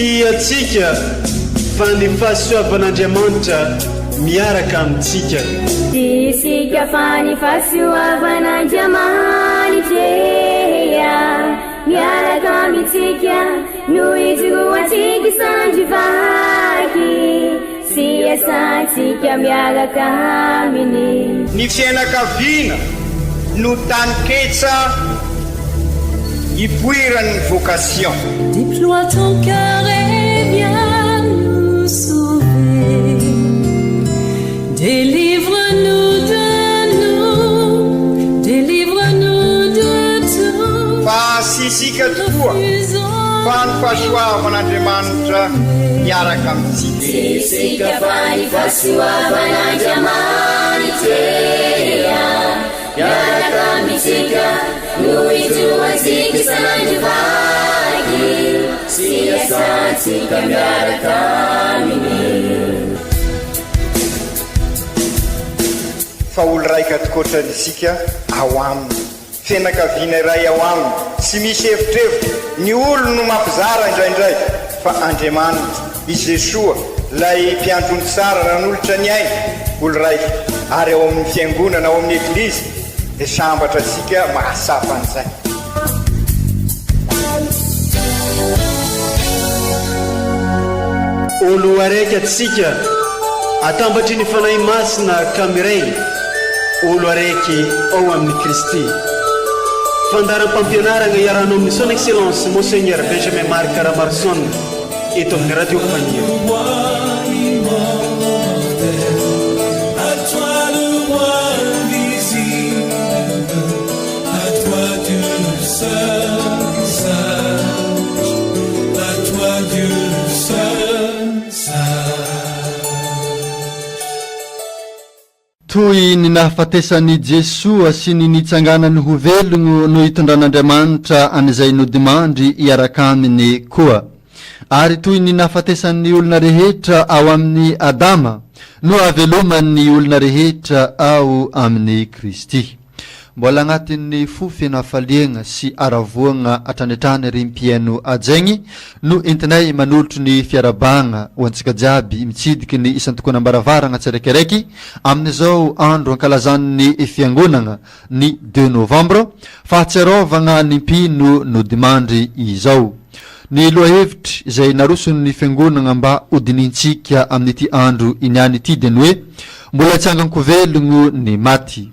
tiatsika fa ny fahasoavan'Andriamanitra miaraka amintsika. Isika fa ny fahasoavan'Andriamanitra miaraka amintsika no ijoroantsika isandrivaky sy asantsika miaraka aminy. Ny fianakaviana no taniketsa ipoiran'ny vocation. Déploie ton cœur et viens nous sauver. Délivre-nous de nous, délivre-nous de tout. Fa sisika tokoa fa ny fahasoavan'Andriamanitra miaraka amintsika. Sisika fa ny fahasoavan'Andriamanitra miaraka amintsika no ijoroantsika isandrivaky sy asantsika miaraka aminy. Fa olo raika atokotran'isika ao aminy, fianakaviana iray ao aminy, tsy misy hevitrevitra. Ny olo no mampizara indraindray fa Andriamanitra i Jesoa lay mpiandrony tsara ran'olotra ny aina, olo raika. Ary ao amin'ny fiangonana, ao amin'ny eglizy dia sambatra antsika mahasapa an'izay. Olo araiky atsika atambatry ny fanahy masina kamiray, olo araiky ao amin'ny Kristy. Fandaram-pampianarana iarahana amin'ny son excellence Monseigneur Benjamin Marc Ramarson eto amin'ny radio Fania. Toy ny nahafatesany Jesoa sy ny nitsanganany ho velogno no hitondran'Andriamanitra an'izay nodimandry iaraka aminy koa. Ary toy ny nahafatesany olona rehetra ao amin'ny Adama no avelomany olona rehetra ao amin'ny Kristy. Mbola agnatin'ny fofenafaliagna sy aravoagna atrandratrany rim-piaino ajaigny no entinay manolotro ny fiarabagna ho antsika jiaby mitsidiky ny isantokona ambaravaragna tsiraikiraiky amin'izao andro ankalazan'ny fiangonagna ny 2 novembre fahatsiarovagna ny mpino no dimandry izao. Ny lohahevitry izay narosony ny fiangonagna mba hodinintsika amin'ity andro iniany ity dia ny hoe mbola tsanganko velogno ny maty.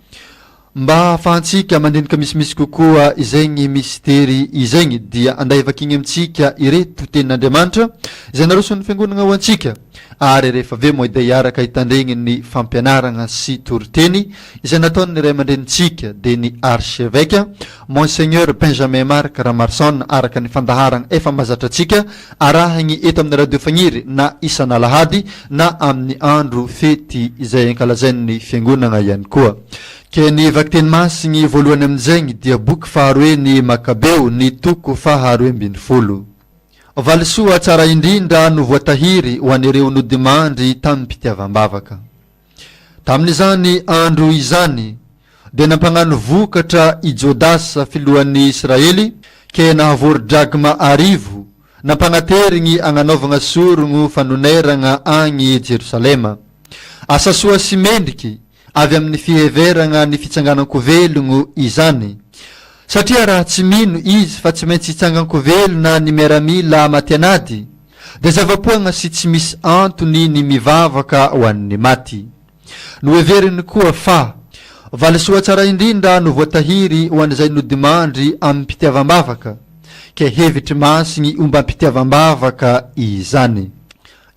Mba hahafahantsika mandinika misimisy kokoa izagny mistery izagny dia anday vakigny amintsika ireto tenin'Andriamanitra izay narosony fiangonagna ho antsika. Ary rehefa avy moa dia hiaraka hitandregny ny fampianaragna sy toriteny izay nataony ray aman-drenintsika dia ny archevêque Monseigneur Benjamin Marc Ramarson araka ny fandaharagna efa mazatra antsika arahagny eto amin'ny radio Fagniry na isan'Alahady na amin'ny andro fety izay ankalazain'ny fiangonagna ihany koa. Ke ny vakteny masigny voalohany amin'izagny dia boky faharoe ny Makabeo ny toko faharoe ambin'ny folo. Valisoa tsara indrindra no voatahiry ho an'ireo nodimandry tamin'ny mpitiavam-bavaka. Tamin'izany andro izany dia nampagnano vokatra i Jodasa filohan'ny Israely ke nahavory-dragma arivo nampagnaterigny agnanaovagna sorogno fanoneragna agny Jerusalema. Asa soa sy mendriky avy amin'ny fiheveragna ny fitsanganako velogno izany. Satria raha tsy mino izy fa tsy maintsy hitsanganko velona ny miaramila matianady, dia zavapoagna sy tsy misy antony ny mivavaka ho an'ny maty. No heveriny koa fa valisoa tsara indrindra no voatahiry ho an'izay nodimandry amin'ny mpitiavam-bavaka, ke hevitry masigny omba mpitiavam-bavaka izany.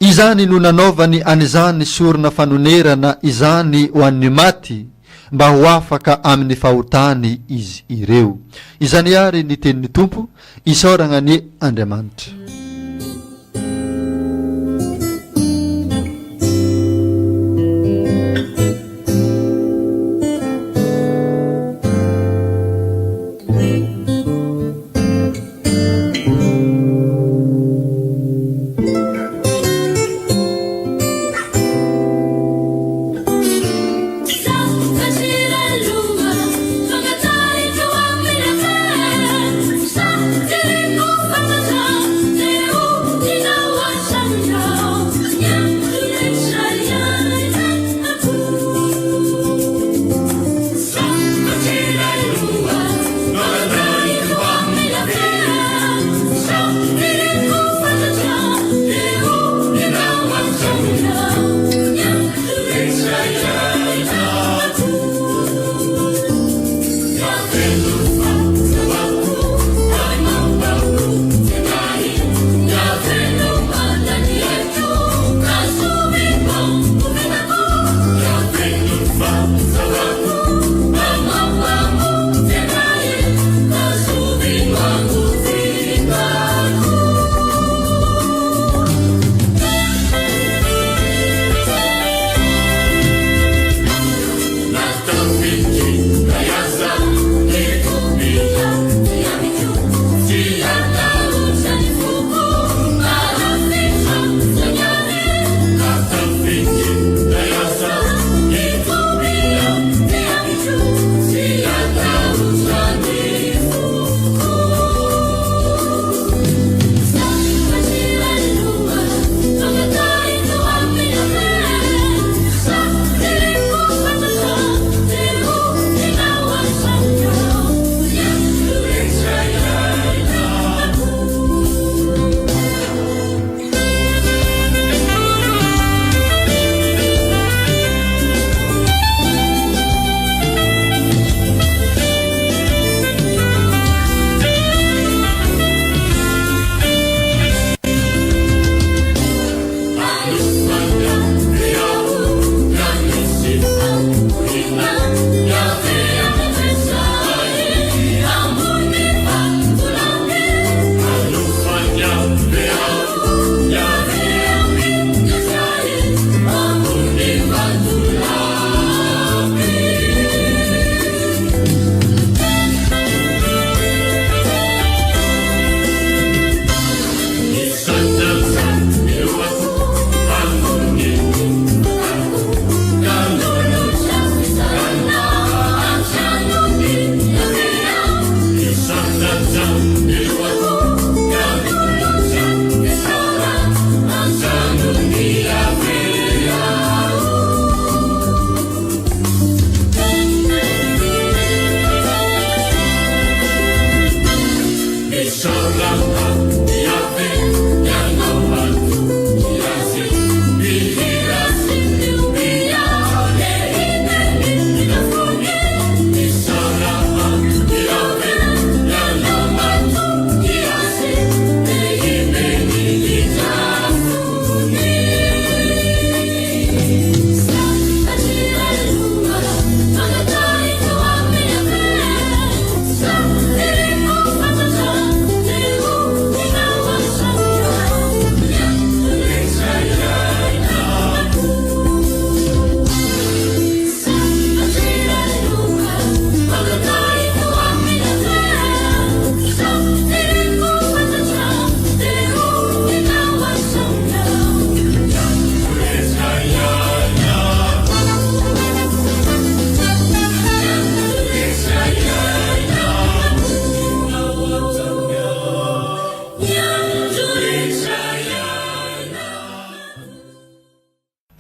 Izany no nanaovany an'izany sorona fanonerana izany ho an'ny maty mba ho afaka amin'ny fahotany izy ireo. Izany ary ny tenin'ny Tompo, isaoragna ny Andriamanitra. Say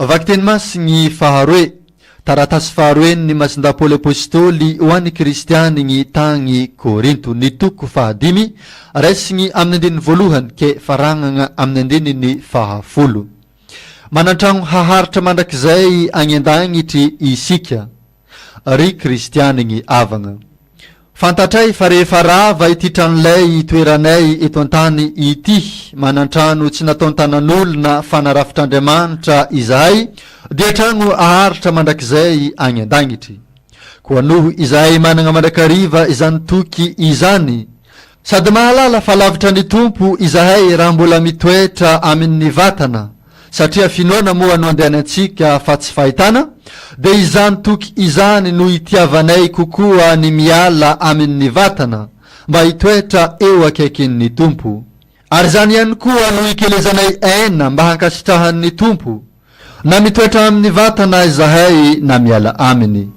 Vakteny masiny faharoe taratasy faharoe ny masinda Paoly apôstôly ho an'ny kristianiny tagny Korinto ny toko fahadimy raisiny amin'ny andininy voalohany ke faragnana amin'ny andininy fahafolo. Manantragno haharitra mandrakizay agny an-dagnitry isika ry kristianiny avagna. Fantatray fa rehefa rava ity tranolay toeranay eto an-tany ity manantrano tsy nataony tanan'olona fa narafitr'Andriamanitra izahay dia tragno aharitra mandrakizay agny an-dagnitry. Koa noho izahay manana mandrakariva izany toky izany sady mahalala fa lavitra ny tompo izahay raha mbola mitoetra amin'ny vatana satria finoana moa no andehanantsika fa tsy fahitana dia izany toky izany no itiavanay kokoa ny miala amin'ny vatana mba hitoetra eo akaikin'ny tompo. Ary zany ihany koa no ikelezanay aina mba hankasitrahan'ny tompo na mitoetra amin'ny vatana izahay na miala aminy.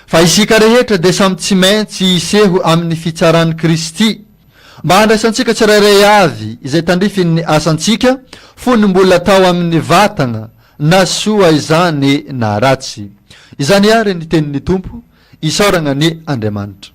Fa isika rehetra dia samy tsy maintsy iseho amin'ny fitsaran'i Kristy mba handraisantsika tsirairay avy izay tandrifin'ny asantsika fony mbola tao amin'ny vatana na soa izany na ratsy. Izany ary ny tenin'ny tompo isaoragna ny Andriamanitra.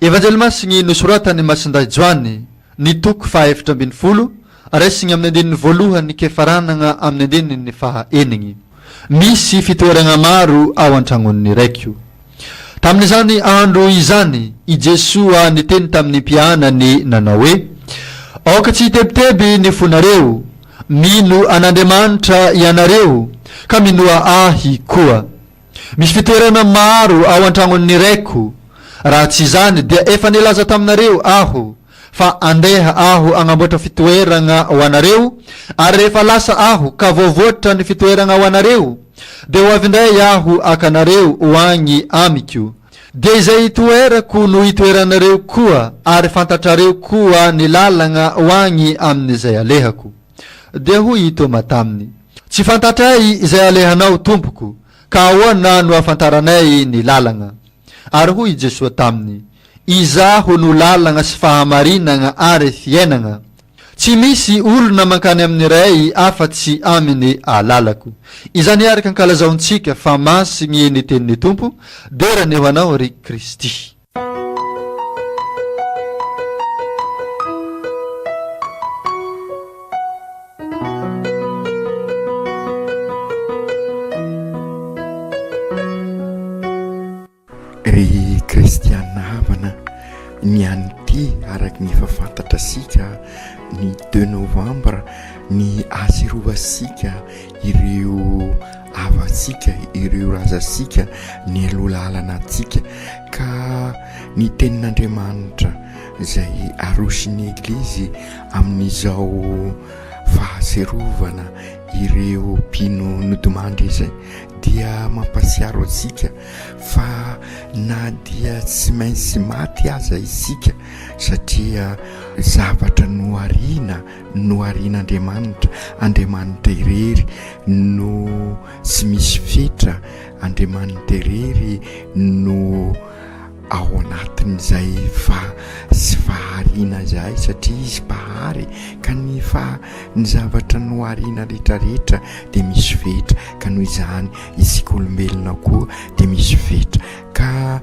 Evanjely masiny nosoratany Masinday Joany ny toko fahaefatra ambin'ny folo raisiny amin'ny andininy voalohany ke faranana amin'ny andininy fahaenigny. Misy fitoeragna maro ao an-tragnon'ny raikio. Tamin'izany andro izany i Jesoa niteny tamin'ny mpianany nanao hoe aoka tsy hitebiteby ny fonareo mino an'Andriamanitra ianareo ka minoa ahy koa. Misy fitoerana maro ao an-tragnon'ny raiko. Raha tsy izany dia efa nilaza taminareo aho fa andeha aho agnamboatra fitoeragna ho anareo ary rehefa lasa aho ka voavoatra ny fitoeragna ho anareo dia ho avy indray aho akanareo ho agny amiko dia izay toerako no hitoeranareo koa ary fantatrareo koa ny lalagna ho agny amin'izay alehako. Dia hoy Toma taminy tsy fantatray izay alehanao tompoko ka ahoana no afantaranay ny lalagna. Ary hoy Jesoa taminy izaho no lalagna sy fahamarinagna ary fiainagna. Tsy misy olona mankany amin'ny ray afa-tsy aminy alalako. Izany ary kankalazaontsika fa masigny ny tenin'ny tompo dera ny ho anao ry Kristy. Ry kristiana havana ny an'ity araky ny efa fantatrasika ny 2 novambra ny aserovasika ireo avatsika ireo razasika ny alolalana atsika ka ny tenin'Andriamanitra izay arosin'ny eglizy amin'izao fahaserovana ireo mpino nodimandry izay dia mampasiaro atsika fa na dia tsy maintsy maty aza isika satria zavatra noarian'Andriamanitra Andriamanitra irery no tsy misy fetra Andriamanitra irery no ao anatin'izay sy fahariana izay satria izy pahary kanefa ny zavatra noariana rehetrarehetra dia misy fetra ka noho izany isika olombelona koa dia misy fetra ka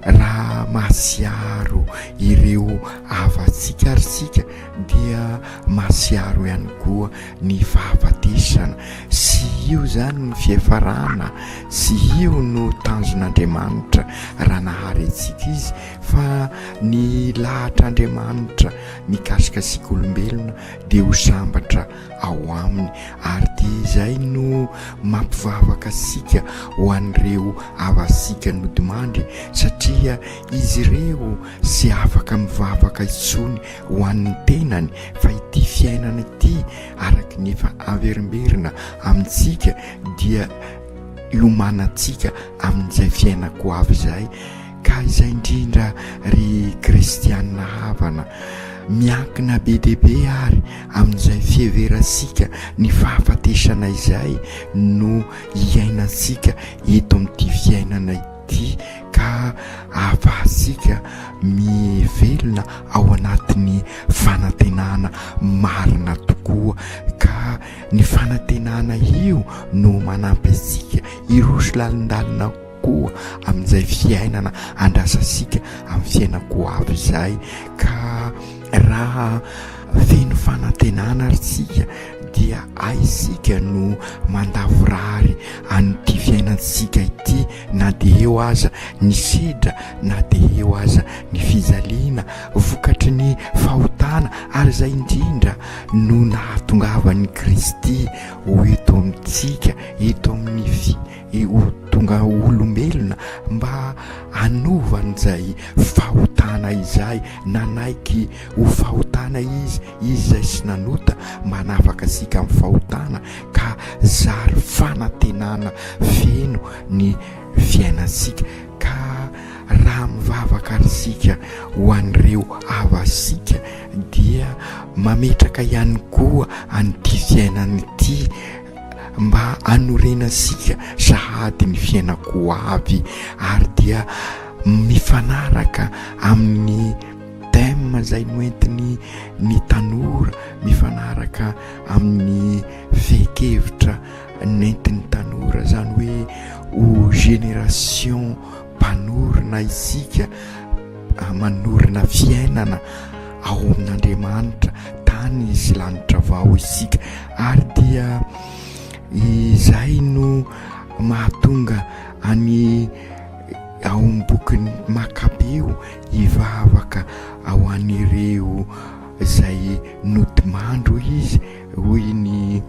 raha masiaro ireo avatsika ary sika dia masiaro ihany koa ny fahafatesana sy io zany ny fiafarana sy io no tanjon'Andriamanitra raha nahary antsika izy fa ny lahatr'Andriamanitra mikasika sika olombelona dia ho sambatra ao aminy ary dia izay no mampivavaka sika ho an'ireo avasika nodimandry satria izy ireo sy afaka mivavaka intsony ho an'ny tenany fa ity fiainana ity araka ny efa averimberina amintsika dia iomanantsika amin'izay fiainako avy izay ka izay indrindra ry kristianina havana miankina be deaibe ary amin'izay fiheverasika ny fahafatesana izay no iainantsika eto amin'ity fiainana ity ka ahafahasika mivelona ao anatin'ny fanantenana marina tokoa ka ny fanantenana io no manampy antsika iroso lalindalina koa amin'izay fiainana andrasasika amin'ny fiainako avy izay ka raha feno fanantenana aritsika dia aisika no mandavorary an'ity fiainantsika ity na dia eo aza ny sedra na dia eo aza ny fizaliana vokatry ny fahotana ary izay indrindra no nahatongavany Kristy ho eto amintsika eto amin'ny tonga olombelona mba hanovan'izay fahotana izay nanaiky ho fahotana izy izay sy nanota mba hanafaka sika amin'ny fahotana ka zary fanantenana feno ny fiainantsika ka raha mivavaka arisika ho an'ireo avasika dia mametraka ihany koa an'ity fiainana ity mba hanorenasika sahady ny fiainako avy ary dia mifanaraka amin'ny thème zay noentiny ny tanora mifanaraka amin'ny fekevitra nentin'ny tanora zany hoe ho génération mpanorina isika manorina fiainana ao amin'Andriamanitra tany sy lanitra vao isika ary dia izay no mahatonga any ao am-bokin'ny Makabeo hivavaka ao an'ireo izay nodimandro izy hoy ny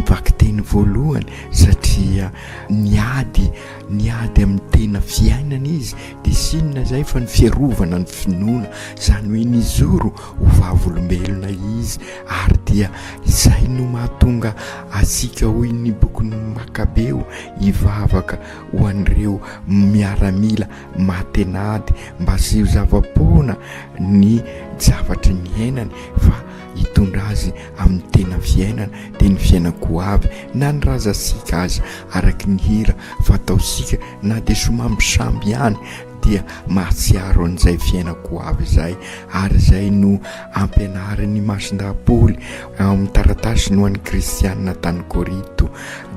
vaky-teny voalohany satria niady amin'ny tena fiainana izy dia sinona izay fa ny fiarovana ny finoana izany hoe nizoro ho vavolombelona izy ary dia izay no mahatonga asika hoy ny bokin'ny Makabeo hivavaka ho an'ireo miaramila matenady mba sy ho zava-poana ny zavatra ny ainany fa hitondra azy amin'ny tena fiainana dia ny fiainako avy na ny razasika azy araky ny hira fataosika na dia somambisamby ihany dia mahatsiaro an'izay fiainako avy izay ary izay no ampianarin'ny mason-dapoly amin'ny taratasy no an'ny kristianina tany Korinto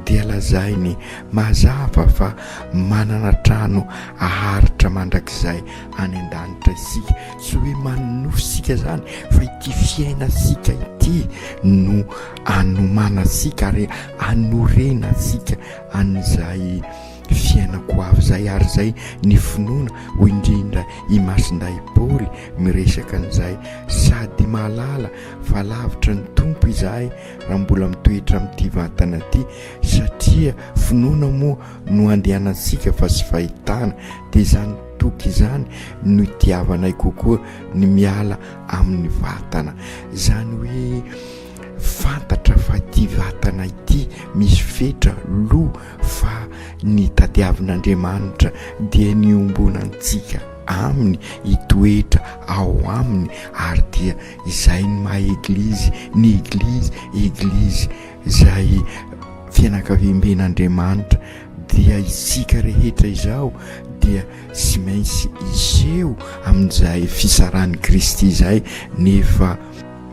dia lazainy mazava fa manana trano aharitra mandrakizay any an-danitra isika tsy hoe manonofisika zany fa ity fiainasika ity no anomanasika ary anorenasika an'izay fiainako avy izay ary izay ny finoana ho indrindra i mason-day Paoly miresaka an'izay sady mahalala fa lavitra ny tompo izahay raha mbola mitoetra amin'ity vatana ity satria finoana moa no andehanantsika fa sy fahitana dia izany toky izany no itiavanay kokoa ny miala amin'ny vatana izany hoe fantatra fa ity vatana ity misy fetra loha fa ny tadiavin'Andriamanitra dia niombonantsika aminy hitoetra ao aminy ary dia izay ny maha eglizy ny eglizy izay fianakaviam-ben'Andriamanitra dia isika rehetra izao dia sy maintsy iseho amin'izay fisaran'i Kristy izay nefa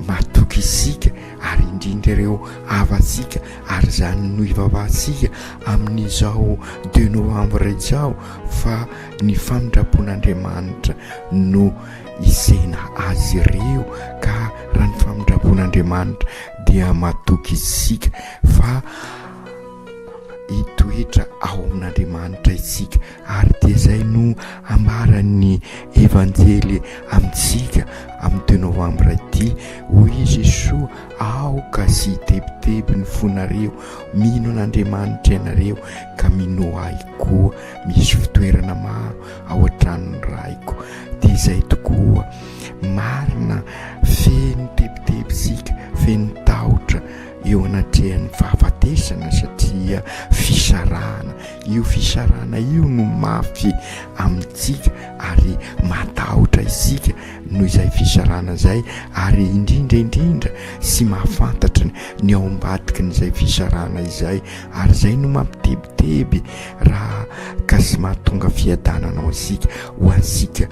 matoky isika ary indrindra ireo avatsika ary zany no ivavahantsika amin'izao 2 novambra izao fa ny famindrapon'Andriamanitra no isena azy ireny Andriamanitra dia matoky isika fa hitoetra ao amin'Andriamanitra isika, ary dia zay no ambaran'ny evanjely amintsika amin'ny 2 novambra ity. Hoy izy Jesoa, aoka sy tebiteby ny fonareo, mino an'Andriamanitra ianareo ka mino ahy koa. Misy fitoerana maro ao an-tranon'ny raiko, dia izay tokoa marina feno tebiteby isika, feno tahotra eo anatrehan'ny fahafatesana, satria fisarahana io no mafy amintsika ary matahotra isika noho izay fisarahana zay, ary indrindra sy mahafantatra ny ao ambadiky n'izay fisarahana izay, ary zay no mampitebiteby raha ka sy mahatonga fiadanana ao asika. Ho ansika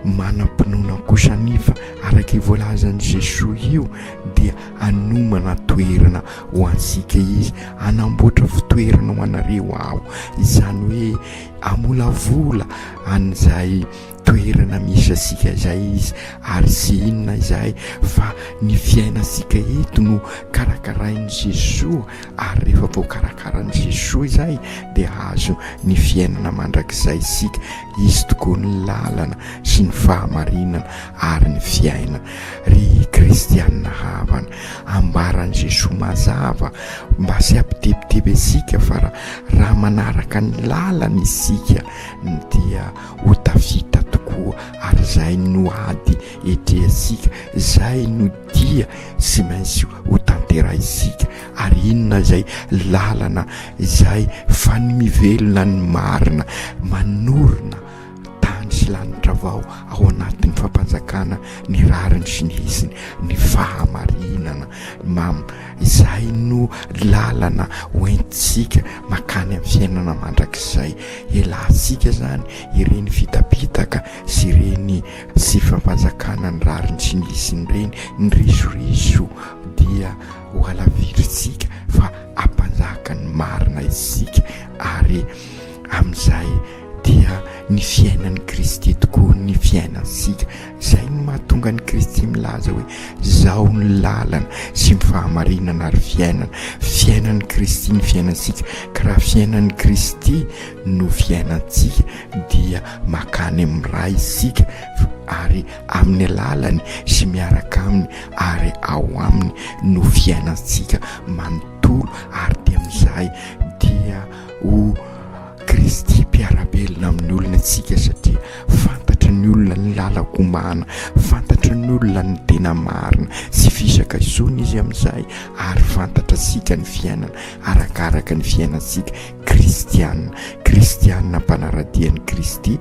manam-pinoana kosa nifa araka voalazan'i Jesoa io dia anomana toerana ho ansika izy, anamboatra fitoerana ho anareo aho, izany hoe amolavola an'izay toerana misy asika zay izy, ary sy inona izay fa ny fiainasika eto no karakarain'i Jesoa, ary rehefa voakarakarain'i Jesoa izay dia azo ny fiainana mandrakizay isika. Izy tokoa ny lalana sy ny fahamarinana ary ny fiaina. Ry kristianina havana, ambaran'i Jesoa mazava mba sy ampitebiteby isika, fa raha manaraka ny lalana isika dia ho tafita tokoa, ary zay no ady etreasika, zay no dia sy maintsy ho tantera isika. Ary inona zay lalana izay fa ny mivelona ny marina, manorina tany sy lanitra avao ao anatin'ny fampanjakana ny rariny sy ny iziny, ny fahamarinana izay no lalana hoentisika makany amin'ny fiainana mandrakizay. Elasika zany ireny fitapitaka sy ireny sy fampanjakana ny rariny sy ny iziny reny, ny rizorizo dia ho alaviritsika fa ampanjaka ny marina isika, ary amin'izay dia ny fiainan'ny Kristy tokoa ny fiainansika. Zay no mahatonga ny Kristy milaza hoe zao ny lalana sy ny fahamarinana ary fiainan'ny Kristy ny fiainansika, ka raha fiainan'ny Kristy no fiainantsika dia makany amin'ny ray isika, ary amin'ny lalany sy miaraka aminy ary ao aminy no fiainansika manontolo. Ary dia amin'izay dia ho Kristy mpiarabelona amin'ny olona antsika, satria fantatra ny olona ny lalakomana, fantatra ny olona ny tena marina sy fisaka isony izy amin'izay, ary fantatra sika ny fiainana arakaraka ny fiainansika kristianina mpanaradian'ny Kristy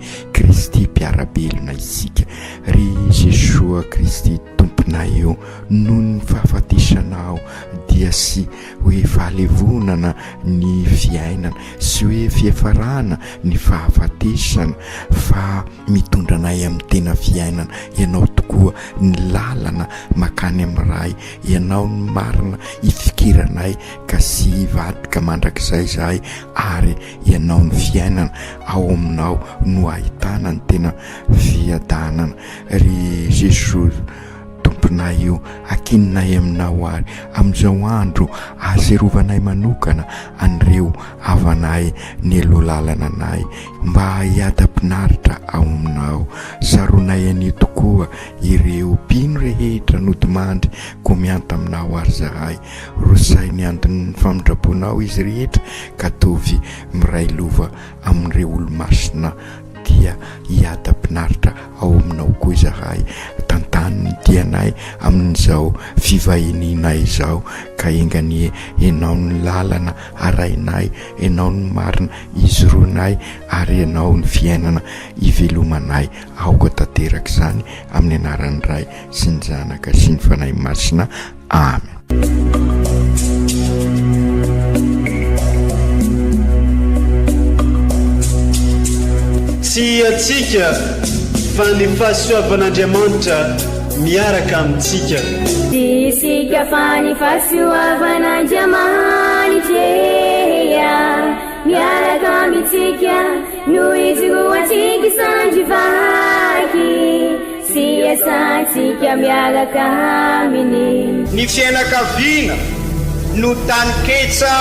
mpiarabelona isika. Ry Jesoa Kristy tomponay eo, noho ny fahafatesanao dia sy hoe fahalevonana ny fiainana sy hoe fiefarana ny fahafatesana, fa mitondranay amin'ny tena fiainana. Ianao tokoa ny lalana makany amin'ny ray, ianao ny marina ifikiranay ka sy hivadika mandrakizay zahay, ary ianao ny fiainana, ao aminao no ahitana ny tena fiadanana. Ry Jesoa tomponay io, akinonay aminao ary amin'izao andro azerovanay manokana an'ireo havanay ny alohalalana anay, mba hiada-pinaritra ao aminao. Saronay ani tokoa ireo mpino rehetra nodimandry ko mianta aminao ary zahay, rosay ny andon'ny famindraponao izy rehetra ka tovy miray lova amin'ireo olo-masina dia hiada-pinaritra ao aminao koa izahay. Tantany ny dianay amin'izao fivahininay izao, ka engany ianao ny lalana arainay, ianao ny marina izoroanay, ary ianao ny fiainana ivelomanay. Aoka tanteraka izany amin'ny anaran'ny Ray sy ny Zanaka sy ny Fanahy Masina. Amen. Tsy atsika fa ny fahasoavan'Andriamanitra miaraka amintsika. Tsy isika fa ny fahasoavan'Andriamanitra miaraka amintsika, noho izy ho antsika sandry vaky. sy asantsika miaraka aminy. Ny fianakaviana no tany-ketsa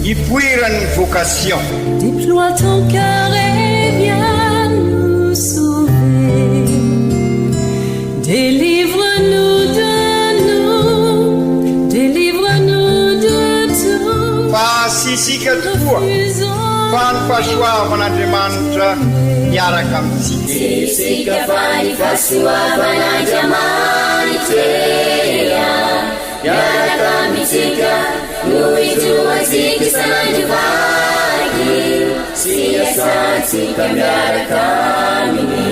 ipoiran'ny vocation. Déploie ton cœur et viens nous sauver. Délivre-nous de nous, délivre-nous de tout. Fa sisika tokoa fa ny fahasoavan'Andriamanitra miaraka amintsika. Sisika fa ny fahasoavan'Andriamanitra miaraka amintsika no itoantsika isan'androvagy sy asantsika miaraka aminy.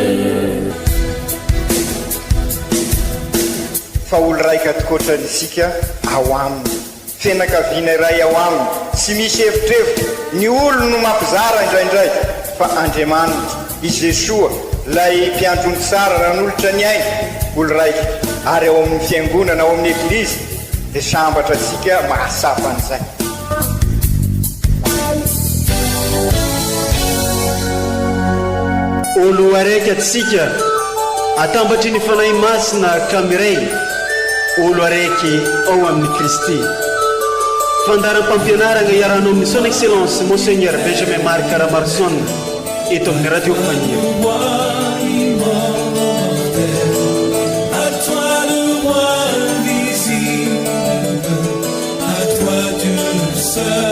Fa olo raika tokoatranisika ao aminy, fianakaviana iray ao aminy, sy misy hevitrevitra. Ny olo no mampizara indraindray, fa Andriamanitra i Jesoa lay mpiandrony tsara ranolotra ny aina, olo raika ary ao amin'ny fiangonana ao amin'ny eglizy dia sambatra antsika mahasapa an'izay. olo araiky atsika atambatry ny fanahy masina kamiray, olo araiky ao amin'ny Kristy. Fandaram-pampianarana iaranao amin'ny son excellence Monseigneur Benjamin Marc Caramarson eto amin'ny radio Fania. À toi le roi invisible, à toi Dieu seul.